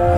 Hello,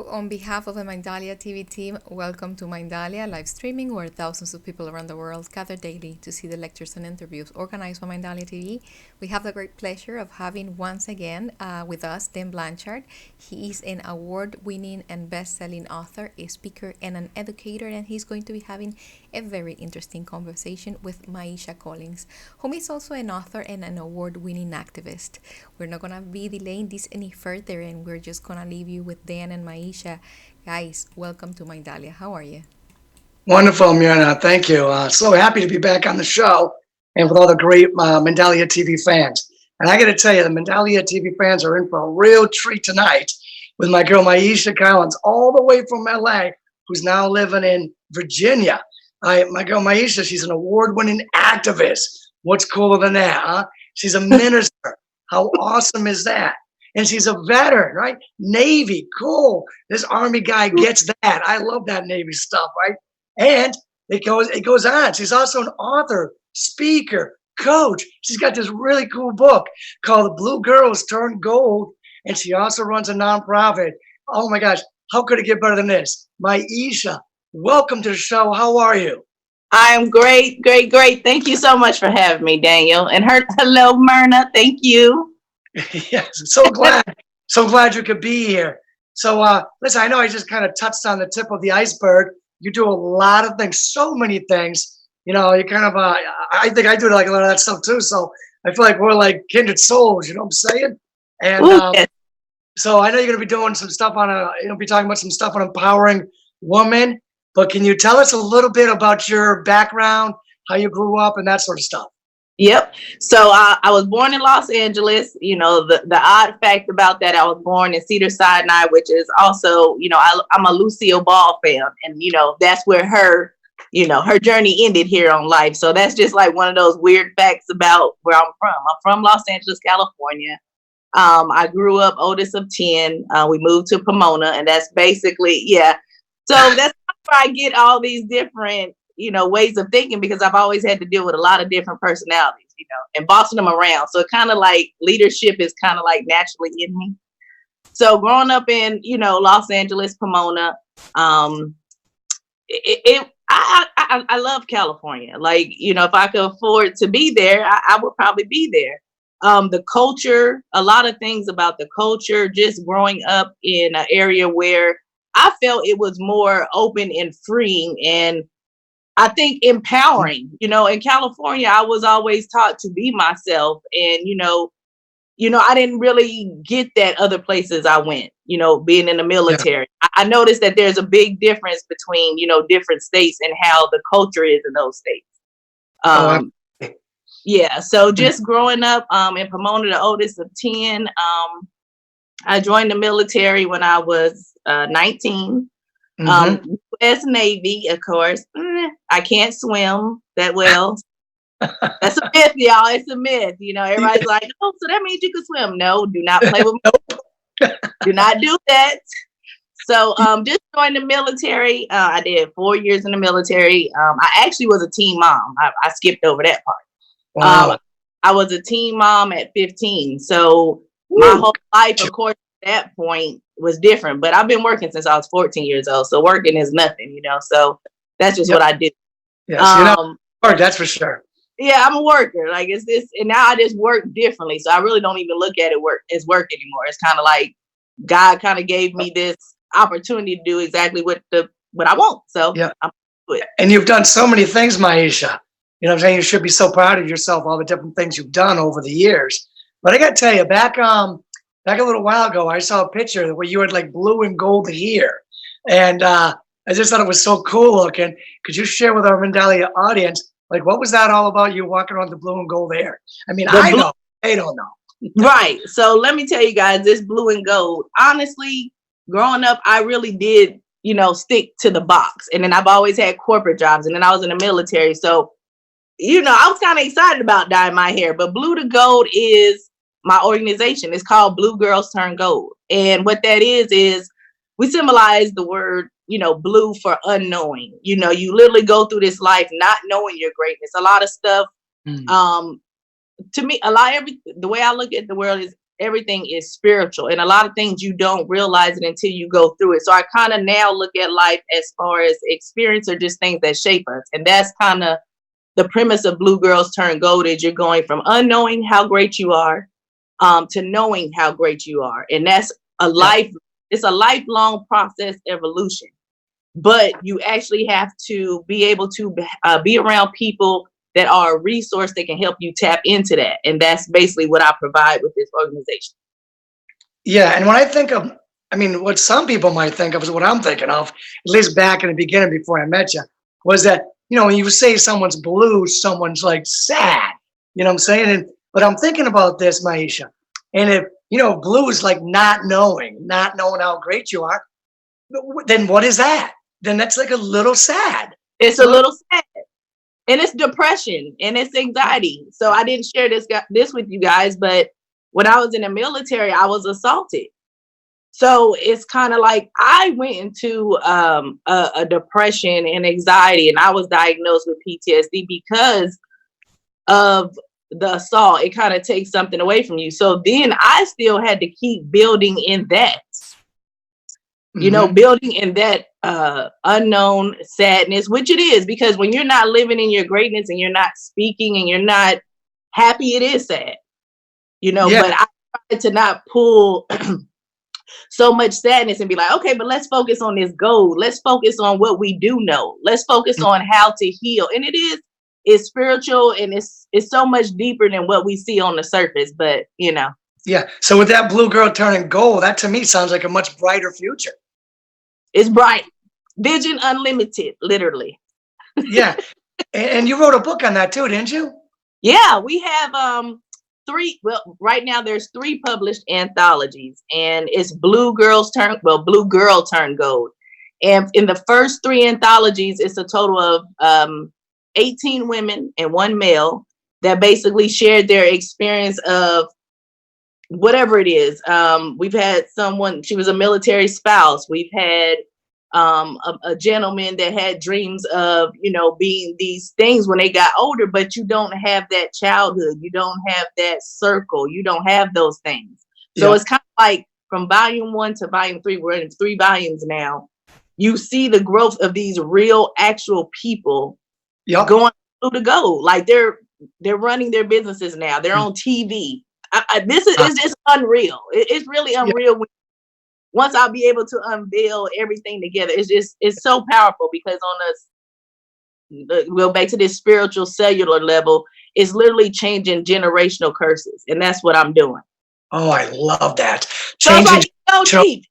on behalf of the Mindalia TV team, welcome to Mindalia live streaming, where thousands of people around the world gather daily to see the lectures and interviews organized by Mindalia TV. We have the great pleasure of having once again with us Dan Blanchard. He is an award-winning and best-selling author, a speaker, and an educator, and he's going to be having a very interesting conversation with Myesha Collins, whom is also an author and an award-winning activist. We're not going to be delaying this any further, and we're just going to leave you with Dan and Myesha. Guys, welcome to Mindalia. How are you? Wonderful, Myrna. Thank you. So happy to be back on the show and with all the great Mindalia TV fans. And I got to tell you, the Mindalia TV fans are in for a real treat tonight with my girl Myesha Collins, all the way from LA, who's now living in Virginia. My girl Myesha, she's an award-winning activist. What's cooler than that, huh? She's a minister. How awesome is that? And she's a veteran, right? Navy, cool. This Army guy gets that. I love that Navy stuff, right? And it goes on. She's also an author, speaker, coach. She's got this really cool book called The Blue Girls Turn Gold. And she also runs a nonprofit. Oh my gosh, how could it get better than this? Myesha, welcome to the show. How are you? I'm great, great, great. Thank you so much for having me, Daniel. And hello, Myrna. Thank you. Yes, so glad you could be here. So listen, I know I just kind of touched on the tip of the iceberg. You do a lot of things, so many things. You know, you kind of I think I do like a lot of that stuff too. So I feel like we're like kindred souls, you know what I'm saying? And Yes. so I know you're gonna be doing some stuff on be talking about some stuff on empowering women. But can you tell us a little bit about your background, how you grew up and that sort of stuff? Yep. So I was born in Los Angeles. You know, the odd fact about that, I was born in Cedars-Sinai, which is also, I'm a Lucille Ball fan. And, that's where her journey ended here on life. So that's just like one of those weird facts about where I'm from. I'm from Los Angeles, California. I grew up oldest of 10. We moved to Pomona, and that's basically, yeah. So that's where I get all these different ways of thinking, because I've always had to deal with a lot of different personalities, and bossing them around. So it kind of like leadership is kind of like naturally in me. So growing up in, Los Angeles, Pomona, I love California. Like, if I could afford to be there, I would probably be there. The culture, a lot of things about the culture, just growing up in an area where I felt it was more open and freeing, and I think empowering. In California, I was always taught to be myself. And, I didn't really get that other places I went, being in the military. Yeah. I noticed that there's a big difference between, different states and how the culture is in those states. Yeah. So just growing up in Pomona, the oldest of 10, I joined the military when I was 19. U.S. Navy, of course. I can't swim that well. That's a myth, y'all. It's a myth. Everybody's like, oh, so that means you can swim. No, do not play with me. Do not do that. So just joined the military. I did 4 years in the military. I actually was a teen mom. I skipped over that part. Wow. I was a teen mom at 15. So my whole life, of course, at that point was different, but I've been working since I was 14 years old. So working is nothing, so that's just what I do. Yes, work, that's for sure. Yeah, I'm a worker. Like it's this, and now I just work differently. So I really don't even look at it as work anymore. It's kind of like God kind of gave me this opportunity to do exactly what I want. So yeah, I'm good. And you've done so many things, Myesha. You know what I'm saying? You should be so proud of yourself, all the different things you've done over the years. But I got to tell you, back a little while ago, I saw a picture where you had like blue and gold hair. And I just thought it was so cool looking. Could you share with our Mindalia audience, like, what was that all about, you walking around the blue and gold hair? I mean, I know, they don't know. Right. So let me tell you guys, this blue and gold, honestly, growing up, I really did, stick to the box. And then I've always had corporate jobs. And then I was in the military. So, I was kind of excited about dyeing my hair. But Blue to Gold is my organization. It's called Blue Girls Turn Gold. And what that is we symbolize the word blue for unknowing. You literally go through this life not knowing your greatness. A lot of stuff, to me, the way I look at the world is everything is spiritual, and a lot of things you don't realize it until you go through it. So I kind of now look at life as far as experience or just things that shape us. And that's kind of the premise of Blue Girls Turn Gold, is you're going from unknowing how great you are to knowing how great you are. And that's it's a lifelong process evolution, but you actually have to be able to be around people that are a resource that can help you tap into that. And that's basically what I provide with this organization. Yeah. And when I think of, what some people might think of is what I'm thinking of, at least back in the beginning before I met you, was that, when you say someone's blue, someone's like sad, you know what I'm saying? But I'm thinking about this, Myesha, and if, blue is like not knowing how great you are, then what is that? Then that's like a little sad. It's a little sad. And it's depression and it's anxiety. So I didn't share this with you guys, but when I was in the military, I was assaulted. So it's kind of like I went into a depression and anxiety, and I was diagnosed with PTSD because of the assault. It kind of takes something away from you. So then I still had to keep building in that. Building in that unknown sadness, which it is, because when you're not living in your greatness and you're not speaking and you're not happy, it is sad, but I try to not pull so much sadness and be like, okay, but let's focus on this goal. Let's focus on what we do know. Let's focus on how to heal. And it's spiritual, and it's so much deeper than what we see on the surface, but Yeah. So with that Blue Girl Turning Gold, that to me sounds like a much brighter future. It's bright. Vision unlimited, literally. Yeah. And you wrote a book on that too, didn't you? Yeah, we have right now there's 3 published anthologies, and it's Blue Girl Turn Gold. And in the first 3 anthologies, it's a total of 18 women and 1 male that basically shared their experience of whatever it is. We've had someone, she was a military spouse. We've had a gentleman that had dreams of, being these things when they got older, but you don't have that childhood. You don't have that circle. You don't have those things. So it's kind of like from volume 1 to volume 3, we're in 3 volumes now. You see the growth of these real, actual people going through the goal. Like they're running their businesses now. They're on TV. This is it's just unreal. It's really unreal. Once I'll be able to unveil everything together, it's so powerful, because on us, go back to this spiritual cellular level, it's literally changing generational curses, and that's what I'm doing. Oh, I love that. Changing. So deep.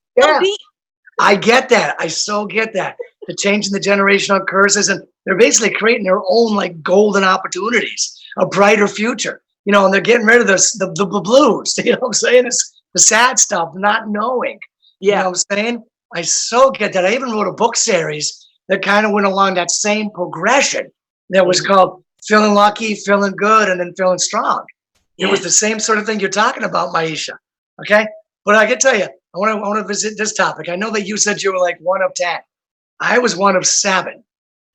I get that. I so get that. The changing the generational curses, and they're basically creating their own like golden opportunities, a brighter future. And they're getting rid of the blues. You know what I'm saying? It's the sad stuff, not knowing. Yeah. You know what I'm saying? I so get that. I even wrote a book series that kind of went along that same progression. That was called Feeling Lucky, Feeling Good, and then Feeling Strong. It was the same sort of thing you're talking about, Myesha. Okay? But I can tell you, I want to visit this topic. I know that you said you were like 1 of 10. I was 1 of 7.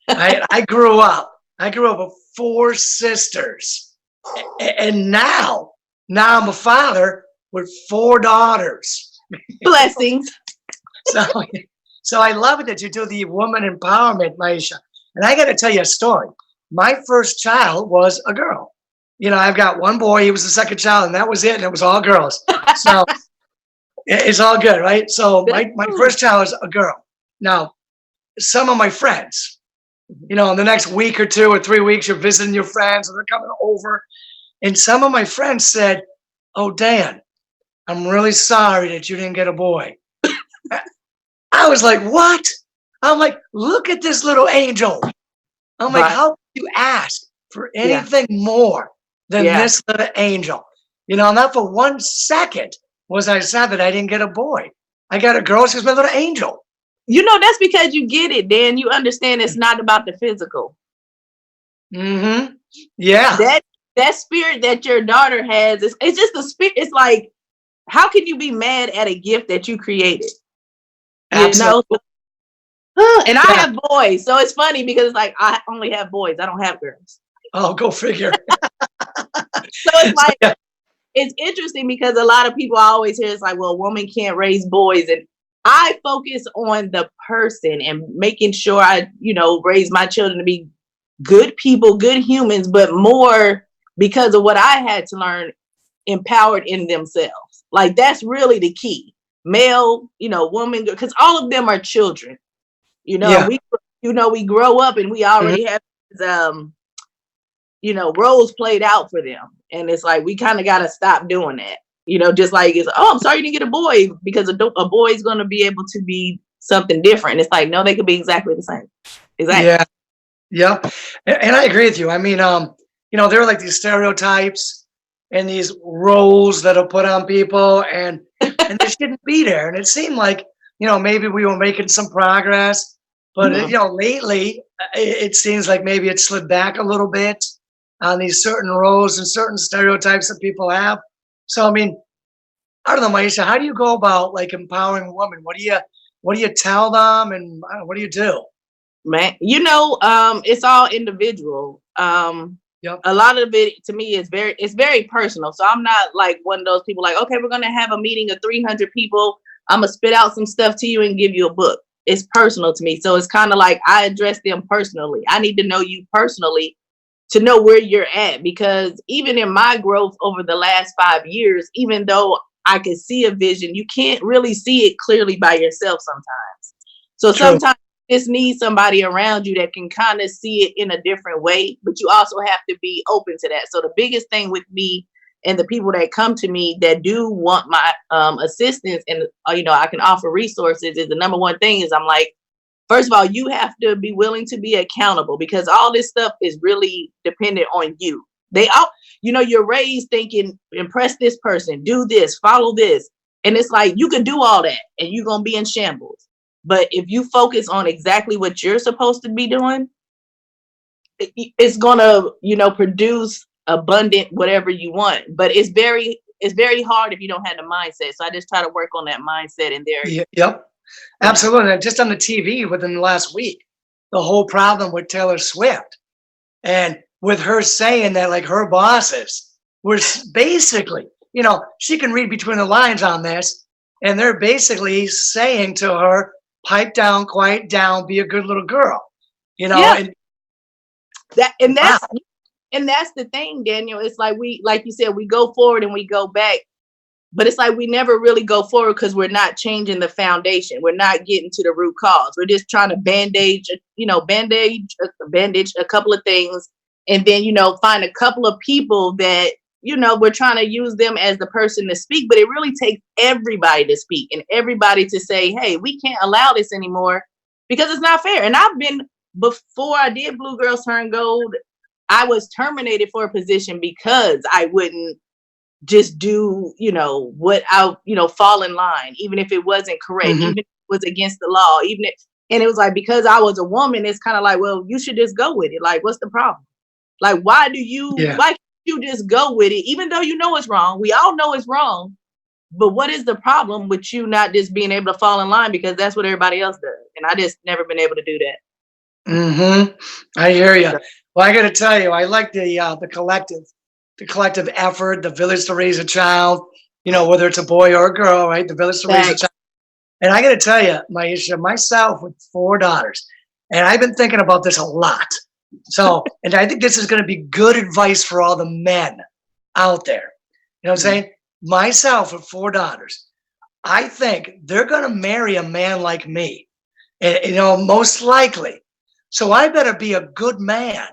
I grew up with 4 sisters. And now I'm a father with 4 daughters. Blessings. So I love it that you do the woman empowerment, Myesha. And I got to tell you a story. My first child was a girl. I've got 1 boy. He was the second child, and that was it. And it was all girls. So it's all good, right? So my first child was a girl. Now, some of my friends, in the next week or 2 or 3 weeks, you're visiting your friends and they're coming over. And some of my friends said, "Oh, Dan, I'm really sorry that you didn't get a boy." I was like, "What?" I'm like, "Look at this little angel." I'm like, "How could you ask for anything more than this little angel?" Not for 1 second was I sad that I didn't get a boy. I got a girl. She's my little angel. That's because you get it, Dan. You understand it's not about the physical. Mm-hmm. Yeah. That spirit that your daughter has, it's just the spirit. It's like, how can you be mad at a gift that you created? Absolutely. And I have boys, so it's funny because it's like I only have boys. I don't have girls. Oh, go figure. So it's like it's interesting because a lot of people I always hear it's like, well, a woman can't raise boys, and I focus on the person and making sure I, raise my children to be good people, good humans, but more because of what I had to learn, empowered in themselves. Like that's really the key. Male, woman, because all of them are children. We grow up and we already have roles played out for them. And it's like, we kind of got to stop doing that. Just like, I'm sorry you didn't get a boy, because a boy is going to be able to be something different. It's like, no, they could be exactly the same. Exactly. Yeah. Yeah. And I agree with you. I mean, there are like these stereotypes and these roles that are put on people, and they shouldn't be there. And it seemed like, maybe we were making some progress, but lately it seems like maybe it slid back a little bit on these certain roles and certain stereotypes that people have. So, I mean, I don't know, Myesha, how do you go about like empowering women? What do you tell them, and what do you do? Man, it's all individual. Yep. A lot of it to me is very personal. So I'm not like one of those people like, okay, we're going to have a meeting of 300 people. I'm going to spit out some stuff to you and give you a book. It's personal to me. So it's kind of like I address them personally. I need to know you personally to know where you're at, because even in my growth over the last 5 years, even though I can see a vision, you can't really see it clearly by yourself sometimes. So sometimes you just need somebody around you that can kind of see it in a different way, but you also have to be open to that. So the biggest thing with me and the people that come to me that do want my assistance and, I can offer resources, is the number one thing is I'm like, first of all, you have to be willing to be accountable, because all this stuff is really dependent on you. You're raised thinking, impress this person, do this, follow this. And it's like, you could do all that and you're going to be in shambles. But if you focus on exactly what you're supposed to be doing, it's going to, produce abundant whatever you want. But it's very hard if you don't have the mindset. So I just try to work on that mindset in there. Yep. Absolutely. And just on the TV within the last week, the whole problem with Taylor Swift, and with her saying that like her bosses were basically, she can read between the lines on this, and they're basically saying to her, pipe down, quiet down, be a good little girl, and that's the thing, Daniel. It's like like you said, we go forward and we go back. But it's like we never really go forward because we're not changing the foundation. We're not getting to the root cause. We're just trying to bandage a couple of things, and then, find a couple of people that, we're trying to use them as the person to speak. But it really takes everybody to speak and everybody to say, hey, we can't allow this anymore because it's not fair. And before I did Blue Girls Turn Gold, I was terminated for a position because I wouldn't just do, what I, fall in line, even if it wasn't correct, even if it was against the law, and it was like, because I was a woman, it's kind of like, well, you should just go with it. Like, what's the problem? Like, why can't you just go with it? Even though it's wrong, we all know it's wrong, but what is the problem with you not just being able to fall in line? Because that's what everybody else does. And I just never been able to do that. I hear you. Well, I got to tell you, I like the collective effort, the village to raise a child, whether it's a boy or a girl, right? The village to raise a child. And I got to tell you, Myesha, myself with 4 daughters, and I've been thinking about this a lot. So, and I think this is going to be good advice for all the men out there. You know what I'm saying? Myself with 4 daughters, I think they're going to marry a man like me, most likely. So I better be a good man.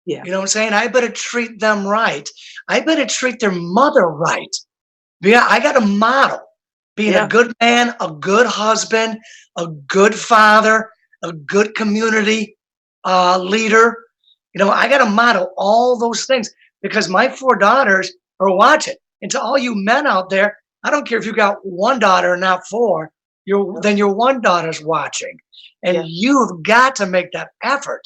Yeah. You know what I'm saying? I better treat them right. I better treat their mother right. Yeah, I got to model being a good man, a good husband, a good father, a good community leader. I got to model all those things because my 4 daughters are watching. And to all you men out there, I don't care if you got 1 daughter or not 4, then your 1 daughter's watching. And you've got to make that effort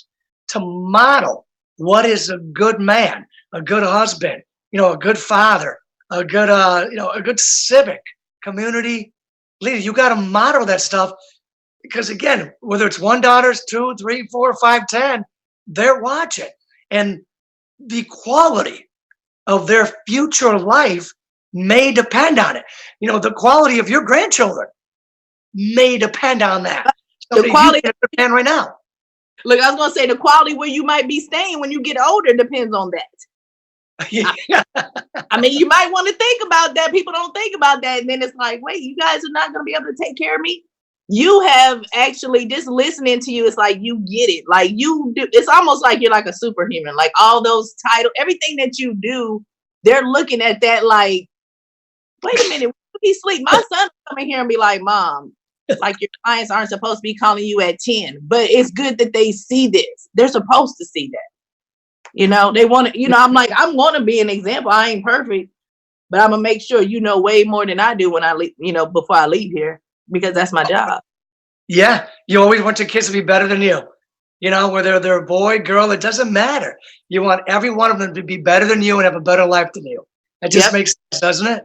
to model what is a good man, a good husband, a good father, a good civic community leader. You got to model that stuff, because again, whether it's one daughter's, two, three, four, five, 10, they're watching. And the quality of their future life may depend on it. You know, the quality of your grandchildren may depend on that. The quality you can depend right now. Look, I was gonna say the quality where you might be staying when you get older depends on that. Yeah. I mean, you might want to think about that. People don't think about that, and then it's like, wait, you guys are not gonna be able to take care of me. You have actually just listening to you. It's like you get it. Like you do. It's almost like you're like a superhuman. Like all those titles, everything that you do, they're looking at that like, wait a minute, we sleep. My son come in here and be like, Mom, like your clients aren't supposed to be calling you at 10, but it's good that they see this. They're supposed to see that. You know, they want to, you know, I'm like, I'm going to be an example. I ain't perfect, but I'm going to make sure you know way more than I do when I leave, you know, before I leave here, because that's my job. Yeah. You always want your kids to be better than you. You know, whether they're a boy, girl, it doesn't matter. You want every one of them to be better than you and have a better life than you. It just makes sense, doesn't it?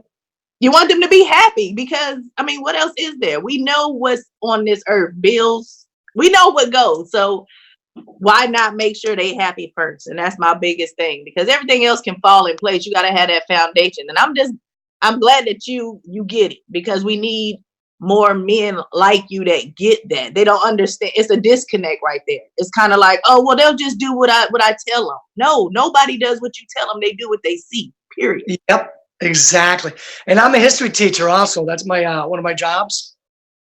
You want them to be happy because, I mean, what else is there? We know what's on this earth, bills. We know what goes. So why not make sure they happy first? And that's my biggest thing, because everything else can fall in place. You got to have that foundation. And I'm glad that you get it, because we need more men like you that get that. They don't understand. It's a disconnect right there. It's kind of like, oh, well, they'll just do what I tell them. No, nobody does what you tell them. They do what they see, period. Yep. Exactly. And I'm a history teacher also. That's my one of my jobs.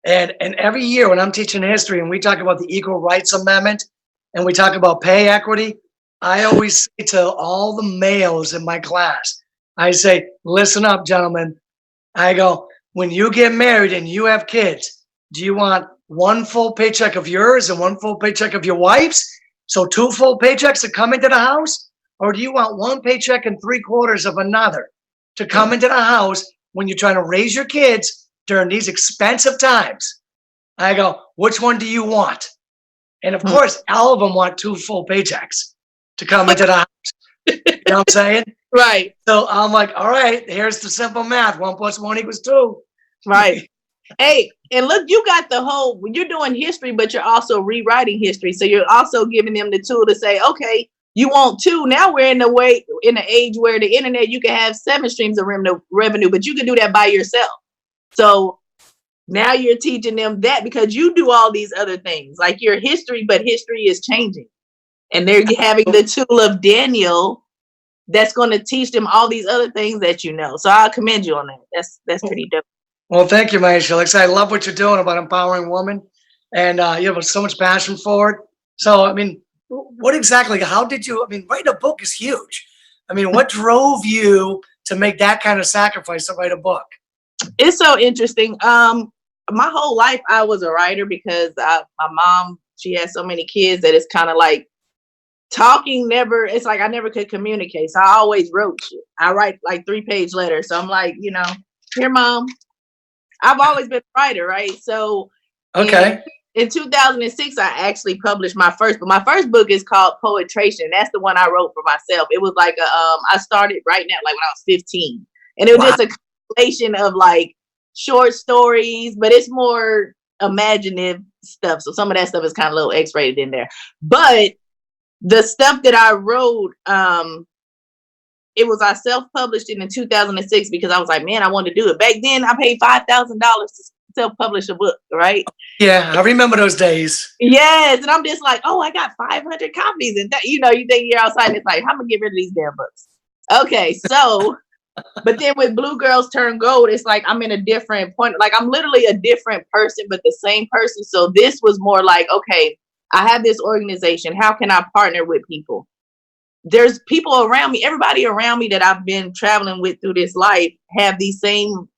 And every year when I'm teaching history and we talk about the Equal Rights Amendment and we talk about pay equity, I always say to all the males in my class, I say, listen up, gentlemen. I go, when you get married and you have kids, do you want one full paycheck of yours and one full paycheck of your wife's? So 2 full paychecks to come into the house? Or do you want 1 paycheck and 3/4 of another to come into the house when you're trying to raise your kids during these expensive times? I go, which one do you want? And of course, all of them want 2 full paychecks to come into the house. You know what I'm saying? Right. So I'm like, all right, here's the simple math. 1 + 1 = 2. Right. Hey, and look, you got the whole, you're doing history, but you're also rewriting history. So you're also giving them the tool to say, okay, you want 2. Now we're in the age where the internet, you can have 7 streams of revenue, but you can do that by yourself. So now you're teaching them that, because you do all these other things like your history, but history is changing. And they're having the tool of Daniel that's going to teach them all these other things that you know. So I commend you on that. That's pretty dope. Well, thank you, Myesha. Like I said, I love what you're doing about empowering women, and you have so much passion for it. So, I mean, what exactly, how did you, I mean, writing a book is huge. I mean, what drove you to make that kind of sacrifice to write a book? It's so interesting. My whole life I was a writer, because my mom, she had so many kids that it's kind of like talking it's like I never could communicate. So I always wrote shit. I write like 3-page letters. So I'm like, you know, here, Mom, I've always been a writer, right? So Okay. in 2006, I actually published my first book. My first book is called Poetration. That's the one I wrote for myself. It was like I started writing that like when I was 15. And it was just a compilation of like short stories, but it's more imaginative stuff. So some of that stuff is kind of a little X-rated in there. But the stuff that I wrote, I self-published it in 2006 because I was like, man, I want to do it. Back then, I paid $5,000 to self-publish a book, right? Yeah, I remember those days. Yes, and I'm just like, oh, I got 500 copies, and that, you know, you think you're outside, and it's like, I'm gonna get rid of these damn books. Okay, so, but then with Blue Girls Turn Gold, it's like I'm in a different point. Like I'm literally a different person, but the same person. So this was more like, okay, I have this organization. How can I partner with people? There's people around me, everybody around me that I've been traveling with through this life have these same,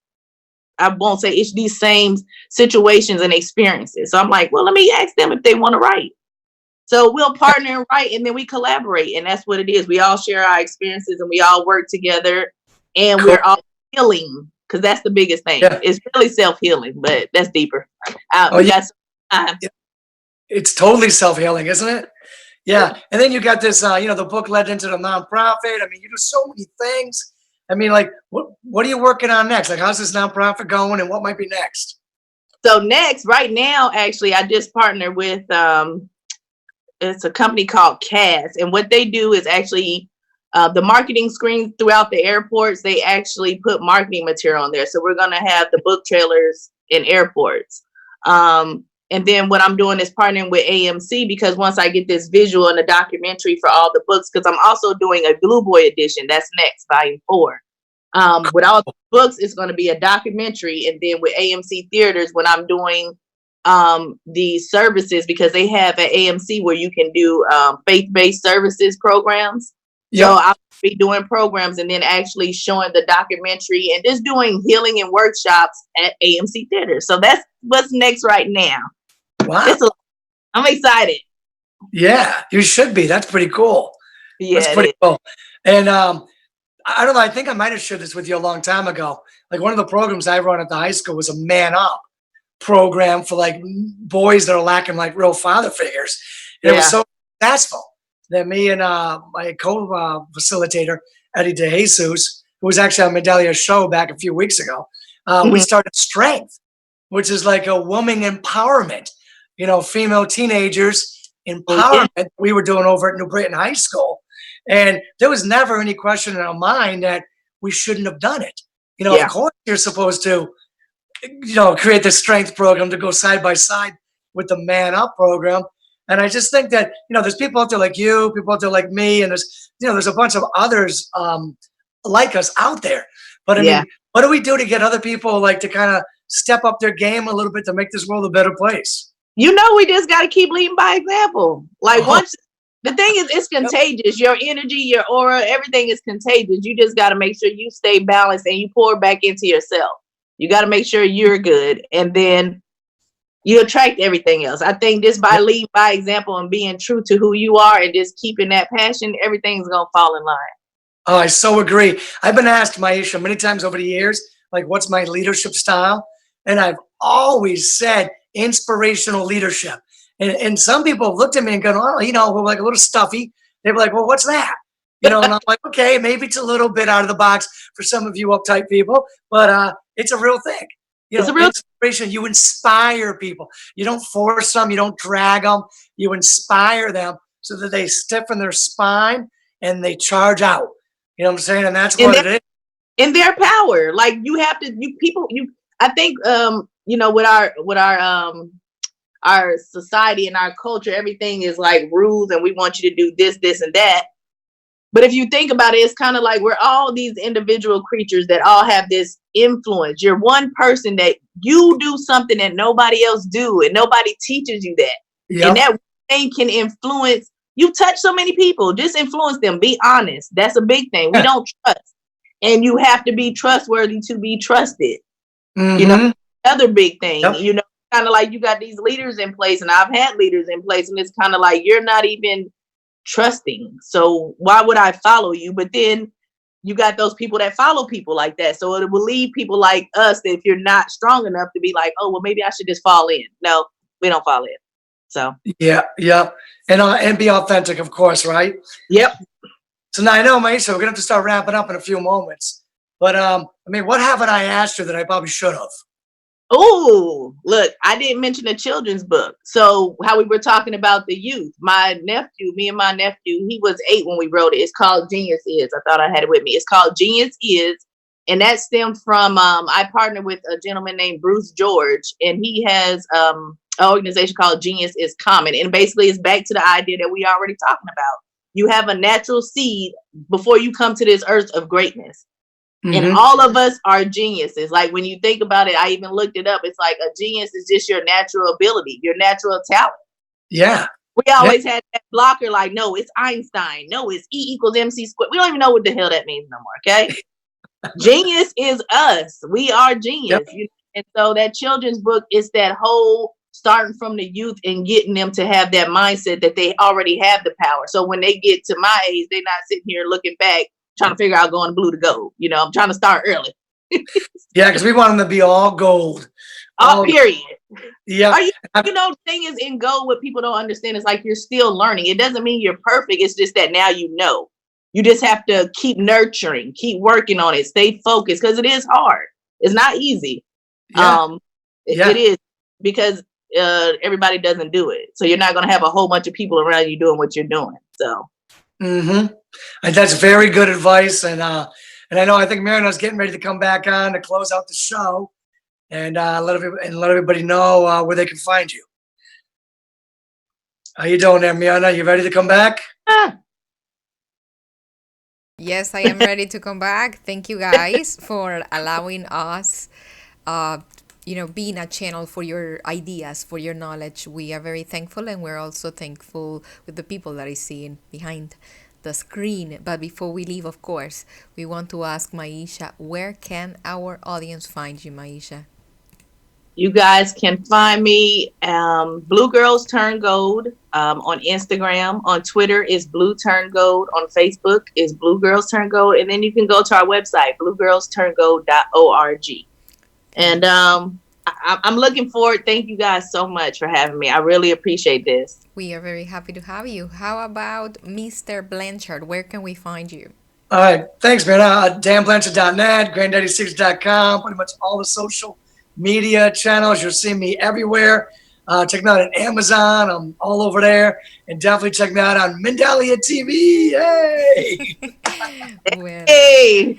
I won't say it's these same situations and experiences. So I'm like, well, let me ask them if they want to write. So we'll partner and write, and then we collaborate. And that's what it is. We all share our experiences and we all work together, and we're all healing, because that's the biggest thing. Yeah. It's really self-healing, but that's deeper. It's totally self-healing, isn't it? Yeah. And then you got this, the book led into the nonprofit. I mean, you do so many things. I mean, like, what are you working on next? Like, how's this nonprofit going, and what might be next? So next, right now, actually, I just partnered with it's a company called CAS, and what they do is actually the marketing screens throughout the airports. They actually put marketing material on there. So we're gonna have the book trailers in airports. And then what I'm doing is partnering with AMC, because once I get this visual and a documentary for all the books, because I'm also doing a Blue Boy edition. That's next, volume 4. With all the books, it's going to be a documentary. And then with AMC Theaters, when I'm doing the services, because they have at AMC where you can do faith-based services programs. Yep. So I'll be doing programs and then actually showing the documentary and just doing healing and workshops at AMC Theaters. So that's what's next right now. Wow. I'm excited. Yeah, you should be. That's pretty cool. Yeah, That's pretty cool. And I don't know, I think I might have shared this with you a long time ago. Like, one of the programs I run at the high school was a Man Up program for like boys that are lacking like real father figures. And it was so successful that me and my co-facilitator, Eddie DeJesus, who was actually on Mindalia's show back a few weeks ago, we started Strength, which is like a woman empowerment, female teenagers empowerment we were doing over at New Britain High School. And there was never any question in our mind that we shouldn't have done it. Of course you're supposed to, create this strength program to go side by side with the Man Up program. And I just think that, there's people out there like you, people out there like me, and there's a bunch of others like us out there. But I mean, what do we do to get other people like to kind of step up their game a little bit to make this world a better place? We just got to keep leading by example. Like once the thing is, it's contagious. Your energy, your aura, everything is contagious. You just got to make sure you stay balanced and you pour back into yourself. You got to make sure you're good, and then you attract everything else. I think just by leading by example and being true to who you are and just keeping that passion, everything's going to fall in line. Oh, I so agree. I've been asked, Myesha, many times over the years, like, what's my leadership style? And I've always said inspirational leadership. And some people have looked at me and gone, oh, we're like a little stuffy. They're like, well, what's that? And I'm like, okay, maybe it's a little bit out of the box for some of you uptight people, but it's a real thing. It's a real inspiration. You inspire people. You don't force them. You don't drag them. You inspire them so that they stiffen their spine and they charge out. You know what I'm saying? And that's what it is. In their power. Like you have to, I think, with our society and our culture, everything is like rules and we want you to do this, this, and that. But if you think about it, it's kind of like we're all these individual creatures that all have this influence. You're one person that you do something that nobody else do, and nobody teaches you that. Yep. And that thing can influence. You touch so many people. Just influence them. Be honest. That's a big thing. We don't trust, and you have to be trustworthy to be trusted. Another big thing. Yep. Kind of like you got these leaders in place, and I've had leaders in place, and it's kind of like you're not even trusting, so why would I follow you? But then you got those people that follow people like that, so it will leave people like us that if you're not strong enough to be like, oh well, maybe I should just fall in. No, we don't fall in. So yeah, and be authentic, of course, right? Yep. So now I know, Myesha, we're gonna have to start wrapping up in a few moments, but what haven't I asked you that I probably should have? Oh, look, I didn't mention a children's book. So how we were talking about the youth, me and my nephew, he was 8 when we wrote it. It's called Genius Is. I thought I had it with me. It's called Genius Is. And that stemmed from, I partnered with a gentleman named Bruce George, and he has an organization called Genius Is Common. And basically it's back to the idea that we already talking about. You have a natural seed before you come to this earth of greatness. And all of us are geniuses. Like when you think about it, I even looked it up. It's like a genius is just your natural ability, your natural talent. Yeah. We always had that blocker like, no, it's Einstein. No, it's E = MC². We don't even know what the hell that means no more. Okay. Genius is us. We are genius. Yep. And so that children's book is that whole starting from the youth and getting them to have that mindset that they already have the power. So when they get to my age, they're not sitting here looking back trying to figure out going blue to gold. I'm trying to start early. Yeah, because we want them to be all gold. All period. Yeah. The thing is, in gold, what people don't understand is like you're still learning. It doesn't mean you're perfect. It's just that now you just have to keep nurturing, keep working on it, stay focused, because it is hard. It's not easy. Yeah. It is. because everybody doesn't do it. So you're not going to have a whole bunch of people around you doing what you're doing. So. Mm-hmm. And that's very good advice. And I know I think Marina's getting ready to come back on to close out the show and let everybody know where they can find you. How you doing there, Marina? You ready to come back? Yes, I am ready to come back. Thank you guys for allowing us, being a channel for your ideas, for your knowledge. We are very thankful, and we're also thankful with the people that is seeing behind the screen. But before we leave, of course, we want to ask Myesha, where can our audience find you, Myesha? You guys can find me Blue Girls Turn Gold on Instagram. On Twitter is Blue Turn Gold. On Facebook is Blue Girls Turn Gold. And then you can go to our website, bluegirlsturngold.org. And I'm looking forward. Thank you guys so much for having me. I really appreciate this. We are very happy to have you. How about Mr. Blanchard? Where can we find you? All right. Thanks, man. DanBlanchard.net, Granddaddy6.com, pretty much all the social media channels. You'll see me everywhere. Check me out on Amazon. I'm all over there. And definitely check me out on Mindalia TV. Hey! Well, Hey!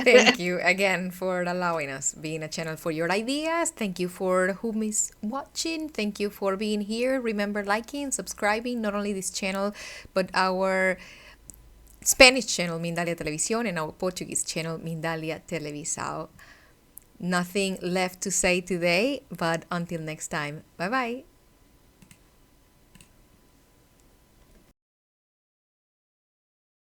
thank you again for allowing us being a channel for your ideas. Thank you for whom is watching. Thank you for being here. Remember liking, subscribing, not only this channel, but our Spanish channel, Mindalia Televisión, and our Portuguese channel, Mindalia Televisao. Nothing left to say today, but until next time, bye bye.